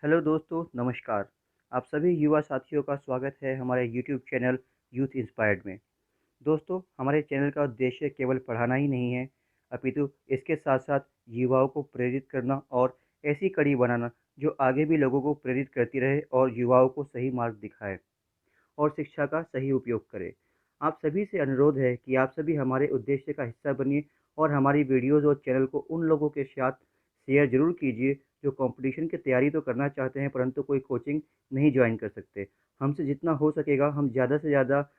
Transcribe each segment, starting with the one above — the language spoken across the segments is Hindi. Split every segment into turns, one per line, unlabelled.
हेलो दोस्तों, नमस्कार। आप सभी युवा साथियों का स्वागत है हमारे यूट्यूब चैनल यूथ इंस्पायर्ड में। दोस्तों, हमारे चैनल का उद्देश्य केवल पढ़ाना ही नहीं है, अपितु इसके साथ-साथ युवाओं को प्रेरित करना और ऐसी कड़ी बनाना जो आगे भी लोगों को प्रेरित करती रहे और युवाओं को सही मार्ग दिखाए और शिक्षा का सही उपयोग करें। आप सभी से अनुरोध है कि आप सभी हमारे उद्देश्य का हिस्सा बनिए और हमारी वीडियोज़ और चैनल को उन लोगों के साथ शेयर ज़रूर कीजिए जो कंपटीशन की तैयारी तो करना चाहते हैं परंतु कोई कोचिंग नहीं जॉइन कर सकते। हमसे जितना हो सकेगा हम ज़्यादा से ज़्यादा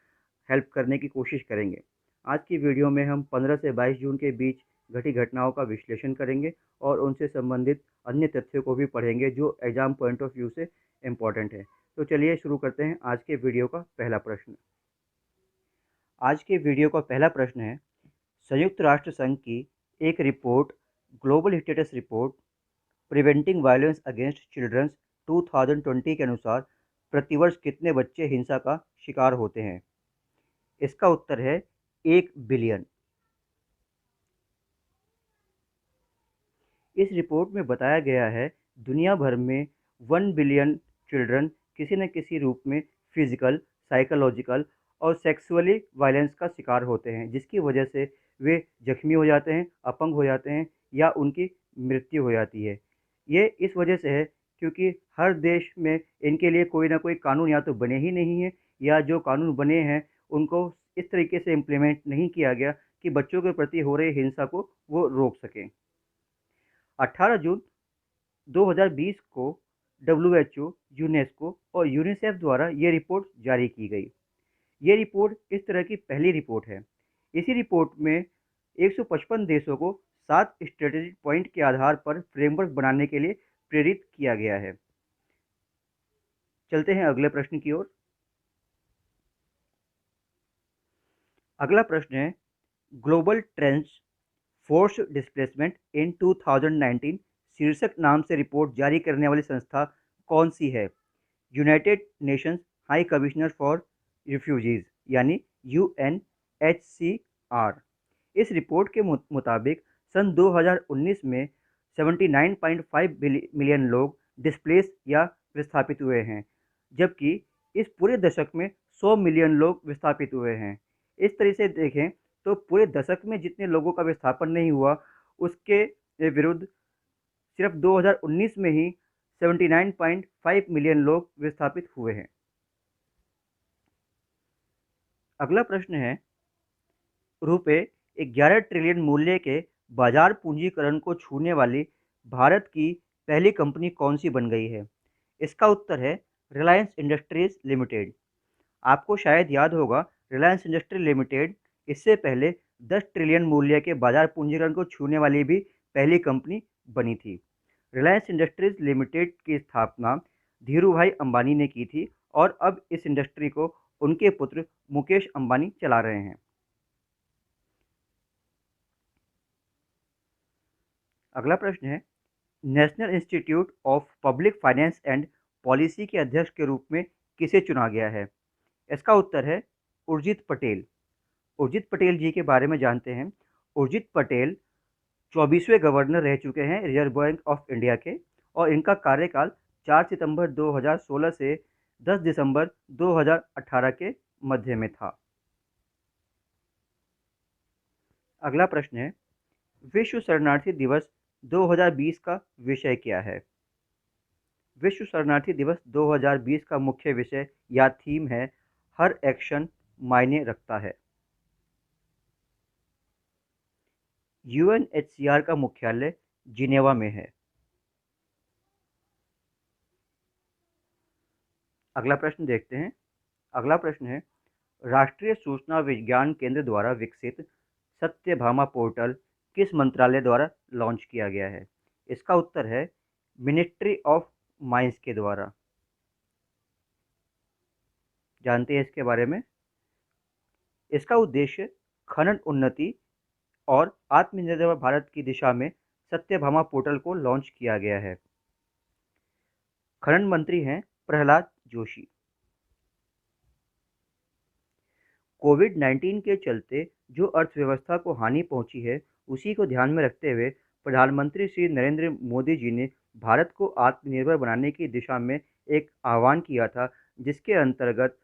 हेल्प करने की कोशिश करेंगे। आज की वीडियो में हम 15 से 22 जून के बीच घटी घटनाओं का विश्लेषण करेंगे और उनसे संबंधित अन्य तथ्यों को भी पढ़ेंगे जो एग्ज़ाम पॉइंट ऑफ व्यू से इम्पोर्टेंट है। तो चलिए शुरू करते हैं आज के वीडियो का पहला प्रश्न। आज के वीडियो का पहला प्रश्न है, संयुक्त राष्ट्र संघ की एक report global status report preventing violence against childrens 2020 के अनुसार प्रतिवर्ष कितने बच्चे हिंसा का शिकार होते हैं? इसका उत्तर है 1 बिलियन। इस रिपोर्ट में बताया गया है दुनिया भर में 1 बिलियन चिल्ड्रन किसी न किसी रूप में फिजिकल, साइकोलॉजिकल और सेक्सुअली वायलेंस का शिकार होते हैं जिसकी वजह से वे जख्मी हो जाते हैं, अपंग हो जाते हैं या उनकी मृत्यु हो जाती है। ये इस वजह से है क्योंकि हर देश में इनके लिए कोई ना कोई कानून या तो बने ही नहीं है या जो कानून बने हैं उनको इस तरीके से इम्प्लीमेंट नहीं किया गया कि बच्चों के प्रति हो रही हिंसा को वो रोक सकें। 18 जून 2020 को डब्ल्यूएचओ, यूनेस्को और यूनिसेफ द्वारा ये रिपोर्ट जारी की गई। ये रिपोर्ट इस तरह की पहली रिपोर्ट है। इसी रिपोर्ट में 155 देशों को 7 स्ट्रेटेजिक पॉइंट के आधार पर फ्रेमवर्क बनाने के लिए प्रेरित किया गया है। चलते हैं अगले प्रश्न की ओर। अगला प्रश्न है, global trends force displacement in 2019 शीर्षक नाम से रिपोर्ट जारी करने वाली संस्था कौन सी है? United Nations high commissioner for refugees यानी यूएनएचसीआर। इस रिपोर्ट के मुताबिक सन 2019 में 79.5 मिलियन लोग डिस्प्लेस या विस्थापित हुए हैं, जबकि इस पूरे दशक में 100 मिलियन लोग विस्थापित हुए हैं। इस तरह से देखें तो पूरे दशक में जितने लोगों का विस्थापन नहीं हुआ उसके विरुद्ध सिर्फ 2019 में ही 79.5 मिलियन लोग विस्थापित हुए हैं। अगला प्रश्न है, रुपए 11 ट्रिलियन मूल्य के बाजार पूंजीकरण को छूने वाली भारत की पहली कंपनी कौन सी बन गई है? इसका उत्तर है रिलायंस इंडस्ट्रीज लिमिटेड। आपको शायद याद होगा, रिलायंस इंडस्ट्री लिमिटेड इससे पहले 10 ट्रिलियन मूल्य के बाजार पूंजीकरण को छूने वाली भी पहली कंपनी बनी थी। रिलायंस इंडस्ट्रीज लिमिटेड की स्थापना धीरूभाई अंबानी ने की थी और अब इस इंडस्ट्री को उनके पुत्र मुकेश अंबानी चला रहे हैं। अगला प्रश्न है, national institute of public finance and policy के अध्यक्ष के रूप में किसे चुना गया है? इसका उत्तर है उर्जित पटेल। उर्जित पटेल जी के बारे में जानते हैं। उर्जित पटेल 24वें गवर्नर रह चुके हैं रिजर्व बैंक ऑफ इंडिया के और इनका कार्यकाल 4 सितंबर 2016 से 10 दिसंबर 2018 के मध्य में था। अगला प्रश्न है, विश्व शरणार्थी दिवस 2020 का विषय क्या है? विश्व शरणार्थी दिवस 2020 का मुख्य विषय या थीम है, हर एक्शन मायने रखता है। यूएनएचसीआर का मुख्यालय जिनेवा में है। अगला प्रश्न देखते हैं। अगला प्रश्न है, राष्ट्रीय सूचना विज्ञान केंद्र द्वारा विकसित सत्यभामा पोर्टल किस मंत्रालय द्वारा लॉन्च किया गया है? इसका उत्तर है मिनिस्ट्री ऑफ माइंस के द्वारा। जानते हैं इसके बारे में। इसका उद्देश्य खनन उन्नति और आत्मनिर्भर भारत की दिशा में सत्यभामा पोर्टल को लॉन्च किया गया है। खनन मंत्री हैं प्रहलाद जोशी। कोविड-19 के चलते जो अर्थव्यवस्था को हानि पहुंची है उसी को ध्यान में रखते हुए प्रधानमंत्री श्री नरेंद्र मोदी जी ने भारत को आत्मनिर्भर बनाने की दिशा में एक आह्वान किया था, जिसके अंतर्गत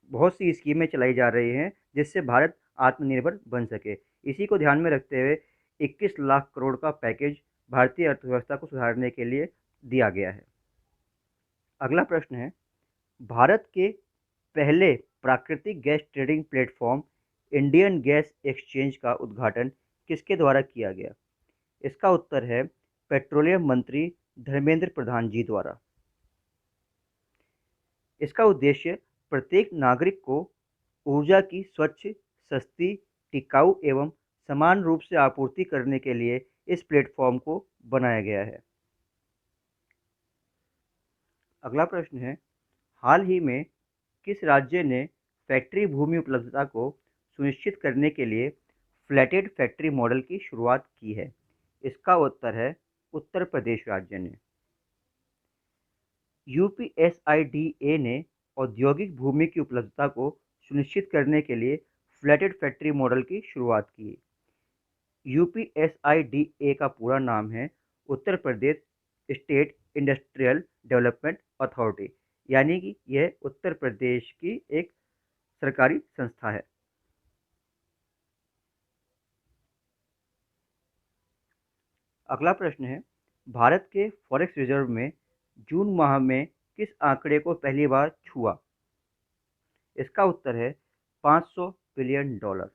बहुत सी स्कीमें चलाई जा रही हैं, जिससे भारत आत्मनिर्भर बन सके। इसी को ध्यान में रखते हुए 21 लाख करोड़ का पैकेज भारतीय अर्थव्यवस्था को सुधारने के लिए दिया गया है। अगला प्रश्न है, भारत के पहले प्राकृतिक gas trading platform Indian gas exchange का उद्घाटन किसके द्वारा किया गया? इसका उत्तर है पेट्रोलियम मंत्री धर्मेंद्र प्रधान जी द्वारा। इसका उद्देश्य प्रत्येक नागरिक को ऊर्जा की स्वच्छ, सस्ती, टिकाऊ एवं समान रूप से आपूर्ति करने के लिए इस प्लेटफॉर्म को बनाया गया है। अगला प्रश्न है, हाल ही में किस राज्य ने फैक्ट्री भूमि उपलब्धता को सुनिश्चित करने के लिए फ्लैटेड फैक्ट्री मॉडल की शुरुआत की है? इसका उत्तर है उत्तर प्रदेश राज्य ने। यूपीएसआईडीए ने औद्योगिक भूमि की उपलब्धता को सुनिश्चित करने के लिए फ्लैटेड फैक्ट्री मॉडल की शुरुआत की। यूपीएसआईडीए का पूरा नाम है Uttar Pradesh state industrial development authority, यानी कि यह उत्तर प्रदेश की एक सरकारी संस्था है। अगला प्रश्न है, भारत के फॉरेक्स रिजर्व में जून माह में किस आंकड़े को पहली बार छुआ? इसका उत्तर है 500 बिलियन डॉलर।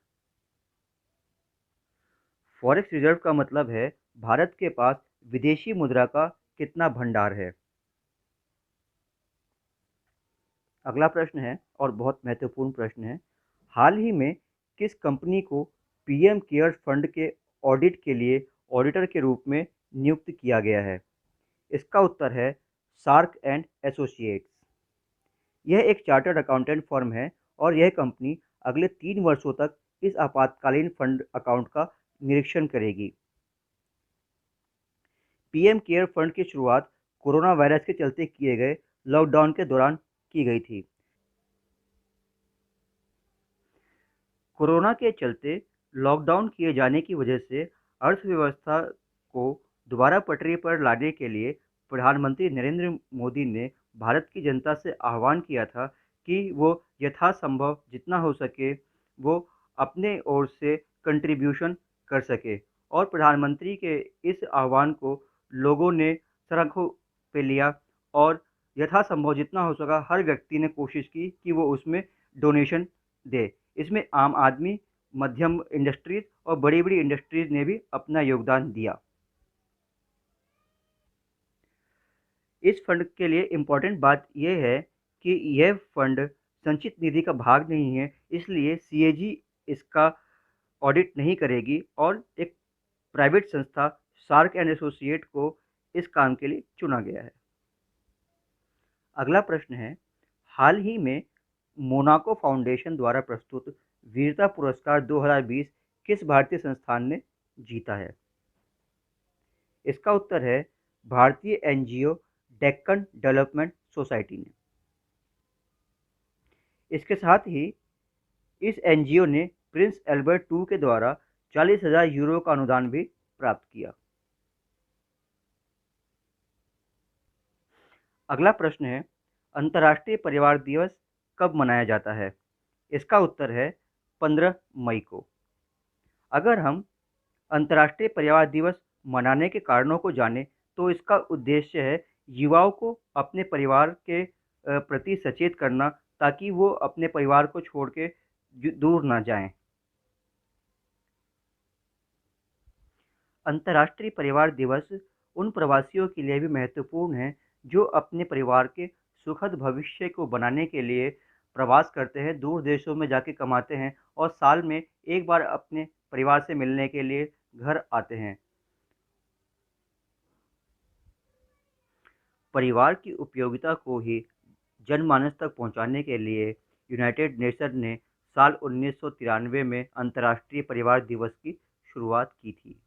फॉरेक्स रिजर्व का मतलब है भारत के पास विदेशी मुद्रा का कितना भंडार है। अगला प्रश्न है और बहुत महत्वपूर्ण प्रश्न है, हाल ही में किस कंपनी को पीएम केयर्स फंड के ऑडिट के लिए ऑडिटर के रूप में नियुक्त किया गया है? इसका उत्तर है शार्क एंड एसोसिएट्स। यह एक चार्टर्ड अकाउंटेंट फर्म है और यह कंपनी अगले 3 वर्षों तक इस आपातकालीन फंड अकाउंट का निरीक्षण करेगी। पीएम केयर फंड की शुरुआत कोरोना वायरस के चलते किए गए लॉकडाउन के दौरान की गई थी। कोरोना के चलते लॉकडाउन किए जाने की वजह से अर्थव्यवस्था को दोबारा पटरी पर लाने के लिए प्रधानमंत्री नरेंद्र मोदी ने भारत की जनता से आह्वान किया था कि वो यथासंभव जितना हो सके वो अपने ओर से कंट्रीब्यूशन कर सके, और प्रधानमंत्री के इस आह्वान को लोगों ने सराखों पे लिया और यथासंभव जितना हो सका हर व्यक्ति ने कोशिश की कि वो उसमें डोनेशन दे। इसमें आम आदमी, मध्यम इंडस्ट्रीज और बड़ी-बड़ी इंडस्ट्रीज ने भी अपना योगदान दिया। इस फंड के लिए इम्पोर्टेंट बात यह है कि यह फंड संचित निधि का भाग नहीं है, इसलिए सीएजी इसका ऑडिट नहीं करेगी और एक प्राइवेट संस्था शार्क एंड एसोसिएट को इस काम के लिए चुना गया है। अगला प्रश्न है, हाल ही में मोनाको फाउंडेशन द्वारा प्रस्तुत वीरता पुरस्कार 2020 किस भारतीय संस्थान ने जीता है? इसका उत्तर है भारतीय एनजीओ डेक्कन डेवलपमेंट सोसाइटी ने। इसके साथ ही इस एनजीओ ने प्रिंस एल्बर्ट II के द्वारा 40,000 यूरो का अनुदान भी प्राप्त किया। अगला प्रश्न है, अंतर्राष्ट्रीय परिवार दिवस कब मनाया जाता है? इसका उत्तर है 15 मई को। अगर हम अंतर्राष्ट्रीय परिवार दिवस मनाने के कारणों को जानें, तो इसका उद्देश्य है युवाओं को अपने परिवार के प्रति सचेत करना, ताकि वो अपने परिवार को छोड़ के दूर ना जाएं। अंतर्राष्ट्रीय परिवार दिवस उन प्रवासियों के लिए भी महत्वपूर्ण है जो अपने परिवार के सुखद भविष्य को बनाने के लिए प्रवास करते हैं, दूर देशों में जाके कमाते हैं और साल में एक बार अपने परिवार से मिलने के लिए घर आते हैं। परिवार की उपयोगिता को ही जनमानस तक पहुंचाने के लिए यूनाइटेड नेशन ने साल 1993 में अंतर्राष्ट्रीय परिवार दिवस की शुरुआत की थी।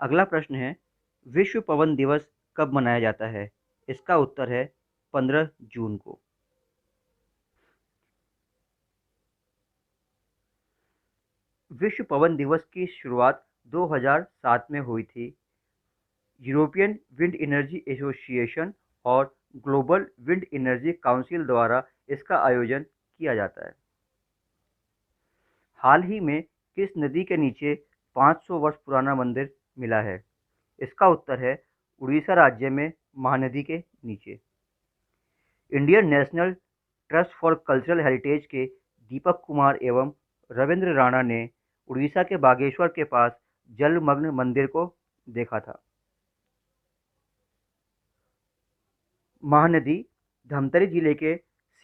अगला प्रश्न है, विश्व पवन दिवस कब मनाया जाता है? इसका उत्तर है 15 जून को। विश्व पवन दिवस की शुरुआत 2007 में हुई थी। यूरोपियन विंड एनर्जी एसोसिएशन और ग्लोबल विंड एनर्जी काउंसिल द्वारा इसका आयोजन किया जाता है। हाल ही में किस नदी के नीचे 500 वर्ष पुराना मंदिर मिला है? इसका उत्तर है उड़ीसा राज्य में महानदी के नीचे। Indian national trust for cultural heritage के दीपक कुमार एवं रविंद्र राणा ने उड़ीसा के बागेश्वर के पास जलमग्न मंदिर को देखा था। महानदी धमतरी जिले के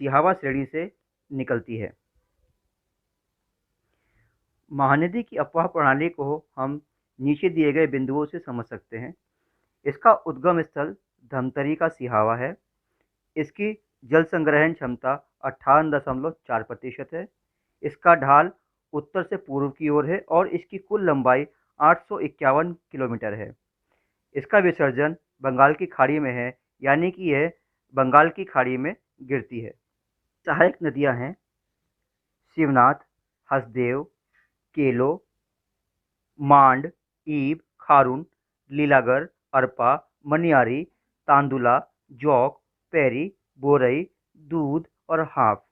सिहावा श्रेणी से निकलती है। महानदी की अपवाह प्रणाली को हम नीचे दिए गए बिंदुओं से समझ सकते हैं। इसका उद्गम स्थल धमतरी का सिहावा है। इसकी जल संग्रहण क्षमता 58.4% है। इसका ढाल उत्तर से पूर्व की ओर है और इसकी कुल लंबाई 851 किलोमीटर है। इसका विसर्जन बंगाल की खाड़ी में है, यानी कि यह बंगाल की खाड़ी में गिरती है। सहायक नदियां हैं शिवनाथ, हसदेव, केलो, मांड, ईब, खारून, लीलागर, अरपा, मनियारी, तांदुला, जौक, पैरी, बोरई, दूध और हाफ।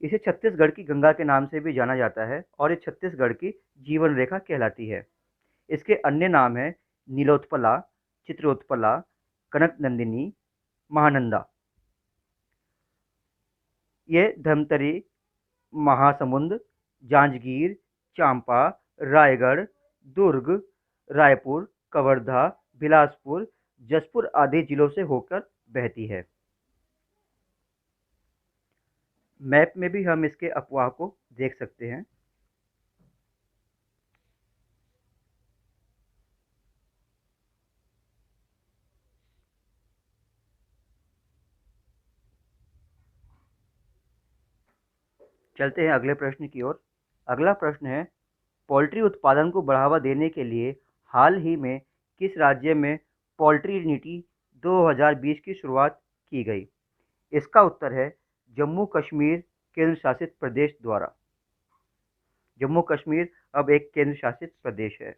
इसे छत्तीसगढ़ की गंगा के नाम से भी जाना जाता है और ये छत्तीसगढ़ की जीवन रेखा कहलाती है। इसके अन्य नाम हैं नीलोत्पला, चित्रोत्पला, कनक नंदिनी, महानंदा। ये धमतरी, महासमुंद, जांजगीर, चांपा, रायगढ़, दुर्ग, रायपुर, कवर्धा, बिलासपुर, जसपुर आदि जिलों से होकर बहती है। मैप में भी हम इसके अफवाह को देख सकते हैं। चलते हैं अगले प्रश्न की ओर। अगला प्रश्न है, पोल्ट्री उत्पादन को बढ़ावा देने के लिए हाल ही में किस राज्य में पोल्ट्री नीति 2020 की शुरुआत की गई? इसका उत्तर है जम्मू कश्मीर केंद्र शासित प्रदेश द्वारा। जम्मू कश्मीर अब एक केंद्र शासित प्रदेश है।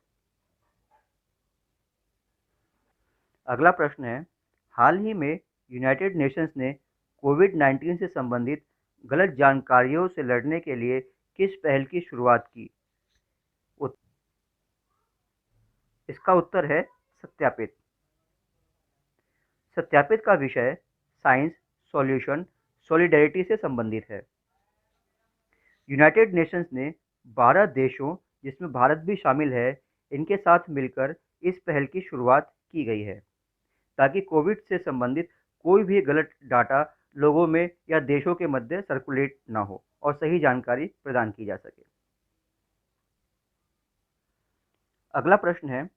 अगला प्रश्न है, हाल ही में यूनाइटेड नेशंस ने कोविड-19 से संबंधित गलत जानकारियों से लड़ने के लिए किस पहल की शुरुआत की? इसका उत्तर है सत्यापित। सत्यापित का विषय साइंस, सॉल्यूशन, सॉलिडेरिटी से संबंधित है। यूनाइटेड नेशंस ने 12 देशों, जिसमें भारत भी शामिल है, इनके साथ मिलकर इस पहल की शुरुआत की गई है ताकि कोविड से संबंधित कोई भी गलत डाटा लोगों में या देशों के मध्य सर्कुलेट ना हो और सही जानकारी प्रदान की जा सके। अगला प्रश्न है,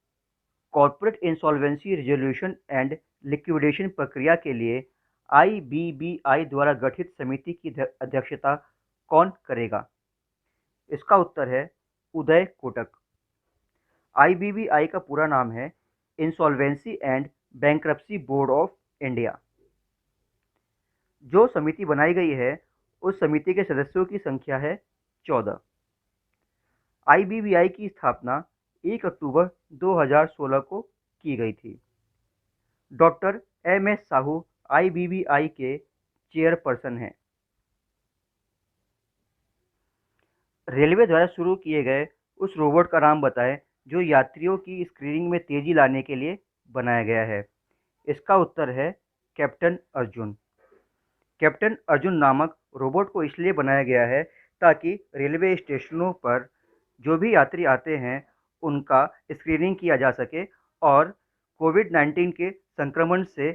corporate insolvency resolution and liquidation प्रक्रिया के लिए आईबीबीआई द्वारा गठित समिति की अध्यक्षता कौन करेगा? इसका उत्तर है उदय कोटक। आईबीबीआई का पूरा नाम है insolvency and bankruptcy board of India. जो समिति बनाई गई है उस समिति के सदस्यों की संख्या है 14। आईबीबीआई की स्थापना 1 अक्टूबर 2016 को की गई थी। Doctor M S Sahu IBBI के चेयरपर्सन हैं। रेलवे द्वारा शुरू किए गए उस रोबोट का नाम बताएं जो यात्रियों की स्क्रीनिंग में तेजी लाने के लिए बनाया गया है। इसका उत्तर है कैप्टन अर्जुन। कैप्टन अर्जुन नामक रोबोट को इसलिए बनाया गया है ताकि रेलवे स्टेशनों पर जो भी यात्री आते हैं उनका स्क्रीनिंग किया जा सके और कोविड-19 के संक्रमण से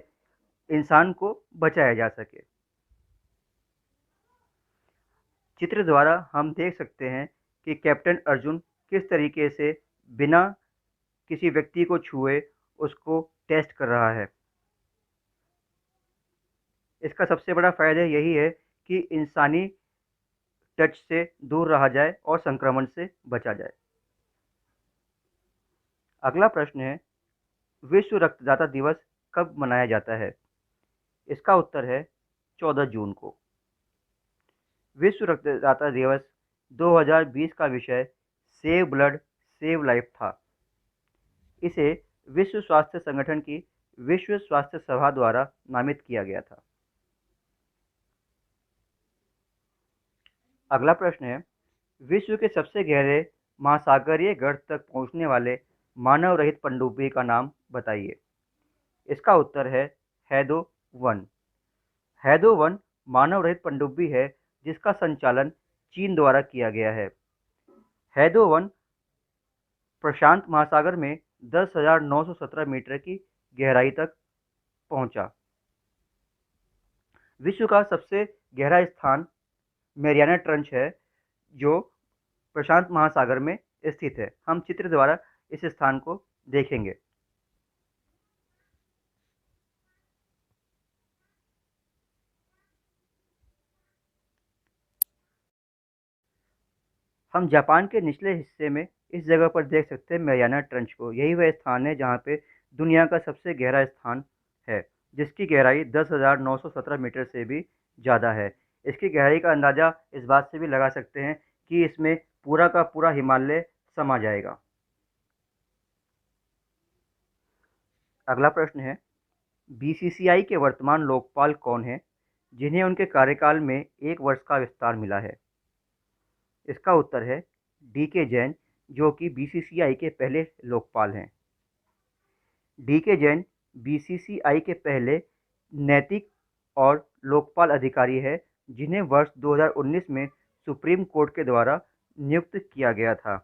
इंसान को बचाया जा सके। चित्र द्वारा हम देख सकते हैं कि कैप्टन अर्जुन किस तरीके से बिना किसी व्यक्ति को छुए उसको टेस्ट कर रहा है। इसका सबसे बड़ा फ़ायदा यही है कि इंसानी टच से दूर रहा जाए और संक्रमण से बचा जाए। अगला प्रश्न है, विश्व रक्तदाता दिवस कब मनाया जाता है? इसका उत्तर है 14 जून को। विश्व रक्तदाता दिवस 2020 का विषय सेव ब्लड सेव लाइफ था। इसे विश्व स्वास्थ्य संगठन की विश्व स्वास्थ्य सभा द्वारा नामित किया गया था। अगला प्रश्न है, विश्व के सबसे गहरे महासागरीय गर्त तक पहुंचने वाले मानव रहित पनडुब्बी का नाम बताइए। इसका उत्तर है हैदो 1। हैदो 1 मानव रहित पनडुब्बी है जिसका संचालन चीन द्वारा किया गया है। हैदो 1 प्रशांत महासागर में 10,917 मीटर की गहराई तक पहुंचा। विश्व का सबसे गहरा स्थान मैरियाना ट्रंच है जो प्रशांत महासागर में स्थित है। हम चित्र द्वारा इस स्थान को देखेंगे। हम जापान के निचले हिस्से में इस जगह पर देख सकते हैं मैरियाना ट्रंच को। यही वह स्थान है जहाँ पे दुनिया का सबसे गहरा स्थान है, जिसकी गहराई 10,917 मीटर से भी ज़्यादा है। इसकी गहराई का अंदाज़ा इस बात से भी लगा सकते हैं कि इसमें पूरा का पूरा हिमालय समा जाएगा। अगला प्रश्न है, बीसीसीआई के वर्तमान लोकपाल कौन है जिन्हें उनके कार्यकाल में 1 वर्ष का विस्तार मिला है? इसका उत्तर है डीके जैन, जो कि बीसीसीआई के पहले लोकपाल हैं। डीके जैन बीसीसीआई के पहले नैतिक और लोकपाल अधिकारी है जिन्हें वर्ष 2019 में सुप्रीम कोर्ट के द्वारा नियुक्त किया गया था।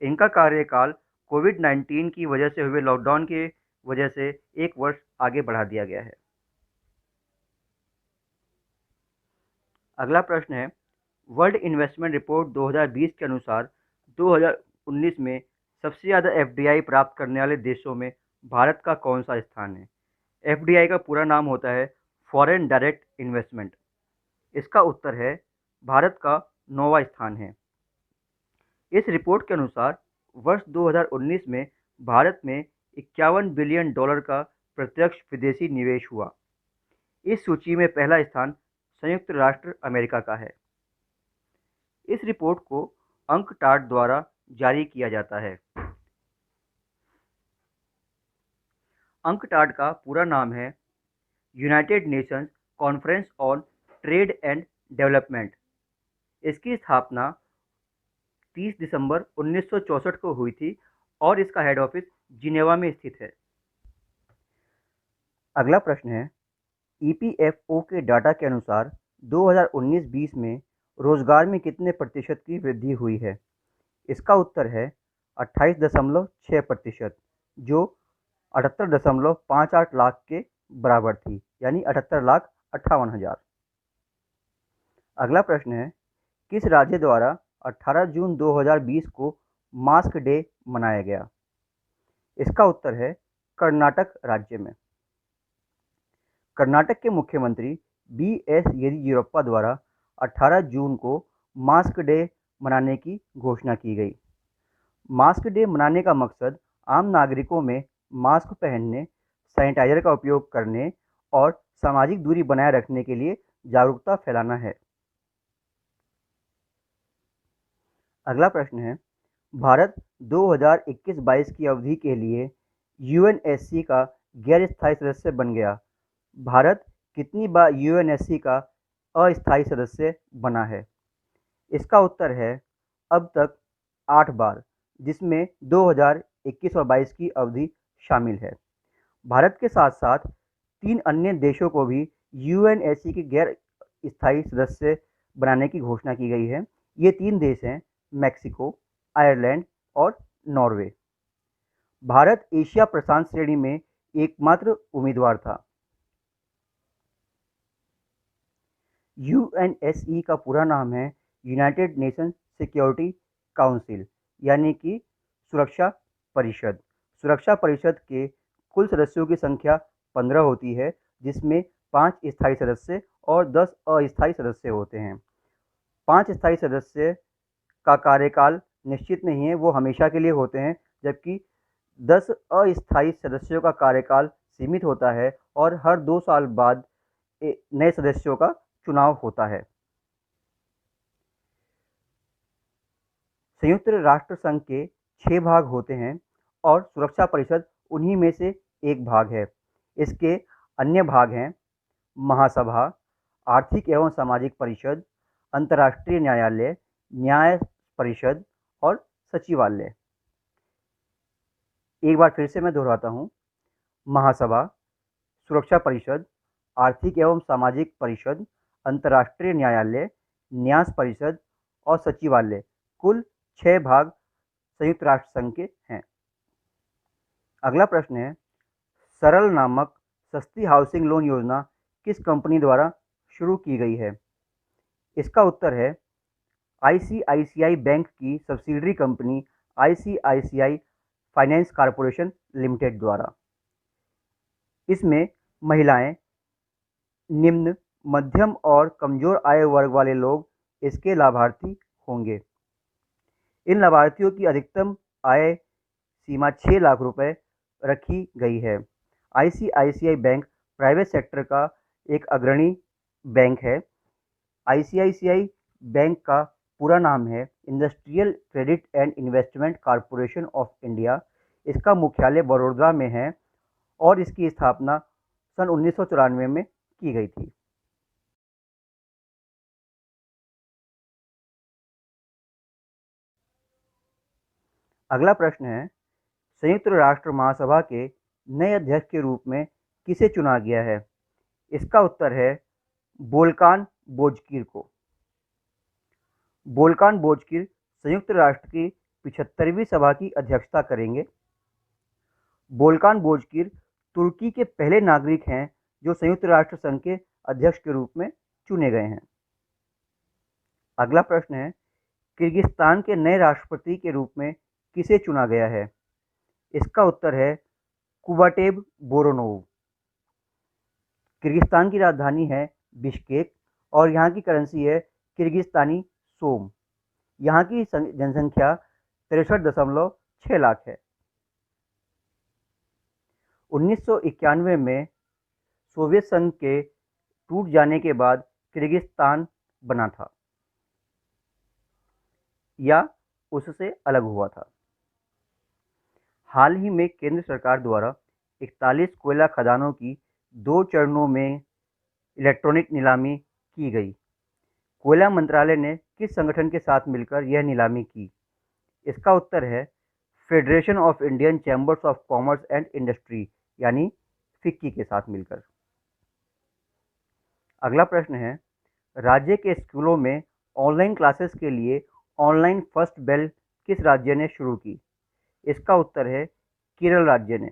इनका कार्यकाल कोविड-19 की वजह से हुए लॉकडाउन की वजह से 1 वर्ष आगे बढ़ा दिया गया है। अगला प्रश्न है, वर्ल्ड इन्वेस्टमेंट रिपोर्ट 2020 के अनुसार 2019 में सबसे ज़्यादा एफडीआई प्राप्त करने वाले देशों में भारत का कौन सा स्थान है? एफडीआई का पूरा नाम होता है फॉरेन डायरेक्ट इन्वेस्टमेंट। इसका उत्तर है भारत का 9वां स्थान है। इस रिपोर्ट के अनुसार वर्ष 2019 में भारत में $51 बिलियन का प्रत्यक्ष विदेशी निवेश हुआ। इस सूची में पहला स्थान संयुक्त राष्ट्र अमेरिका का है। इस रिपोर्ट को अंकटाड द्वारा जारी किया जाता है। अंकटाड का पूरा नाम है United Nations conference on trade and development. इसकी स्थापना 30 दिसंबर 1964 को हुई थी और इसका हेड ऑफिस जिनेवा में स्थित है। अगला प्रश्न है, ईपीएफओ के डाटा के अनुसार 2019-20 में रोजगार में कितने प्रतिशत की वृद्धि हुई है? इसका उत्तर है 28.6%, जो 78.58 लाख के बराबर थी, यानी 78,58,000। अगला प्रश्न है, किस राज्य द्वारा 18 जून 2020 को मास्क डे मनाया गया? इसका उत्तर है कर्नाटक राज्य में। कर्नाटक के मुख्यमंत्री बी.एस. येदियुरप्पा द्वारा 18 जून को मास्क डे मनाने की घोषणा की गई। मास्क डे मनाने का मकसद आम नागरिकों में मास्क पहनने, सैनिटाइजर का उपयोग करने और सामाजिक दूरी बनाए रखने के लिए जागरूकता फैलाना है। अगला प्रश्न है, भारत 2021-22 की अवधि के लिए यूएनएससी का गैर स्थायी सदस्य बन गया। भारत कितनी बार यूएनएससी का अस्थायी सदस्य बना है? इसका उत्तर है अब तक 8 बार, जिसमें 2021 और 22 की अवधि शामिल है। भारत के साथ साथ 3 अन्य देशों को भी यूएनएससी के गैर स्थायी सदस्य बनाने की घोषणा की गई है। ये 3 देश हैं मैक्सिको, आयरलैंड और नॉर्वे। भारत एशिया प्रशांत श्रेणी में एकमात्र उम्मीदवार था। यूएनएससी का पूरा नाम है यूनाइटेड नेशंस सिक्योरिटी काउंसिल, यानी कि सुरक्षा परिषद। सुरक्षा परिषद के कुल सदस्यों की संख्या 15 होती है, जिसमें 5 स्थायी सदस्य और 10 अस्थायी सदस्य होते हैं। 5 स्थायी सदस्य का कार्यकाल निश्चित नहीं है, वो हमेशा के लिए होते हैं, जबकि 10 अस्थायी सदस्यों का कार्यकाल सीमित होता है और हर 2 साल बाद नए सदस्यों का चुनाव होता है। संयुक्त राष्ट्र संघ के 6 भाग होते हैं और सुरक्षा परिषद उन्हीं में से एक भाग है। इसके अन्य भाग हैं महासभा, आर्थिक एवं सामाजिक परिषद, अंतर्राष्ट्रीय न्यायालय, न्याय परिषद और सचिवालय। एक बार फिर से मैं दोहराता हूँ। महासभा, सुरक्षा परिषद, आर्थिक एवं सामाजिक परिषद, अंतर्राष्ट्रीय न्यायालय, न्यास परिषद और सचिवालय, कुल 6 भाग संयुक्त राष्ट्र संघ के हैं। अगला प्रश्न है, सरल नामक सस्ती हाउसिंग लोन योजना किस कंपनी द्वारा शुरू की गई है? इसका उत्तर है आईसीआईसीआई बैंक की subsidiary company ICICI finance corporation limited द्वारा। इसमें महिलाएं, निम्न, मध्यम और कमजोर आय वर्ग वाले लोग इसके लाभार्थी होंगे। इन लाभार्थियों की अधिकतम आय सीमा 6 लाख रुपए रखी गई है। आईसीआईसीआई बैंक प्राइवेट सेक्टर का एक अग्रणी बैंक है। आईसीआईसीआई बैंक का पूरा नाम है industrial credit and investment corporation of India. इसका मुख्यालय बड़ौदा में है और इसकी स्थापना सन 1994 में की गई थी। अगला प्रश्न है, संयुक्त राष्ट्र महासभा के नए अध्यक्ष के रूप में किसे चुना गया है? इसका उत्तर है वोल्कान बोजकिर को। वोल्कान बोजकिर संयुक्त राष्ट्र की 75वीं सभा की अध्यक्षता करेंगे। वोल्कान बोजकिर तुर्की के पहले नागरिक हैं जो संयुक्त राष्ट्र संघ के अध्यक्ष के रूप में चुने गए हैं। अगला प्रश्न है, किर्गिस्तान के नए राष्ट्रपति के रूप में किसे चुना गया है? इसका उत्तर है कुबाटेब बोरोनोव। किर्गिस्तान की राजधानी है बिश्केक और यहाँ की करेंसी है किर्गिस्तानी सोम। यहाँ की जनसंख्या 63.6 लाख है। 1991 में सोवियत संघ के टूट जाने के बाद किर्गिस्तान बना था या उससे अलग हुआ था। हाल ही में केंद्र सरकार द्वारा 41 कोयला खदानों की 2 चरणों में इलेक्ट्रॉनिक नीलामी की गई। कोयला मंत्रालय ने किस संगठन के साथ मिलकर यह नीलामी की? इसका उत्तर है federation of Indian chambers of commerce and industry यानी फिक्की के साथ मिलकर। अगला प्रश्न है, राज्य के स्कूलों में ऑनलाइन क्लासेस के लिए ऑनलाइन फर्स्ट बेल किस राज्य ने शुरू की? इसका उत्तर है केरल राज्य ने।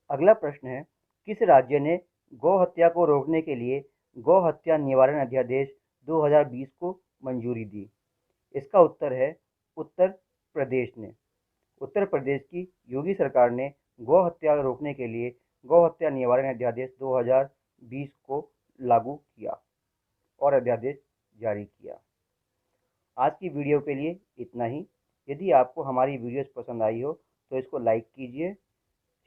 अगला प्रश्न है, किस राज्य ने गौ हत्या को रोकने के लिए गौ हत्या निवारण अध्यादेश 2020 को मंजूरी दी? इसका उत्तर है उत्तर प्रदेश ने। उत्तर प्रदेश की योगी सरकार ने गौ हत्या रोकने के लिए गौ हत्या निवारण अध्यादेश 2020 को लागू किया और अध्यादेश जारी किया। आज की वीडियो के लिए इतना ही। यदि आपको हमारी वीडियोस पसंद आई हो तो इसको लाइक कीजिए,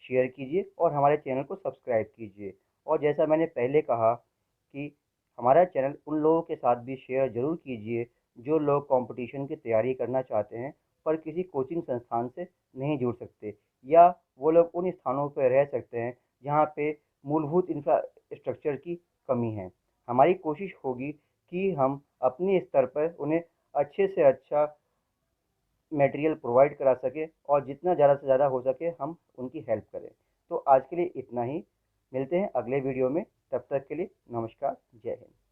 शेयर कीजिए और हमारे चैनल को सब्सक्राइब कीजिए। और जैसा मैंने पहले कहा कि हमारा चैनल उन लोगों के साथ भी शेयर ज़रूर कीजिए जो लोग कंपटीशन की तैयारी करना चाहते हैं पर किसी कोचिंग संस्थान से नहीं जुड़ सकते, या वो लोग उन स्थानों पर रह सकते हैं जहाँ पे मूलभूत इंफ्रास्ट्रक्चर की कमी है। हमारी कोशिश होगी कि हम अपने स्तर पर उन्हें अच्छे से अच्छा मटेरियल प्रोवाइड करा सके और जितना ज़्यादा से ज़्यादा हो सके हम उनकी हेल्प करें। तो आज के लिए इतना ही। मिलते हैं अगले वीडियो में। तब तक के लिए नमस्कार, जय हिंद।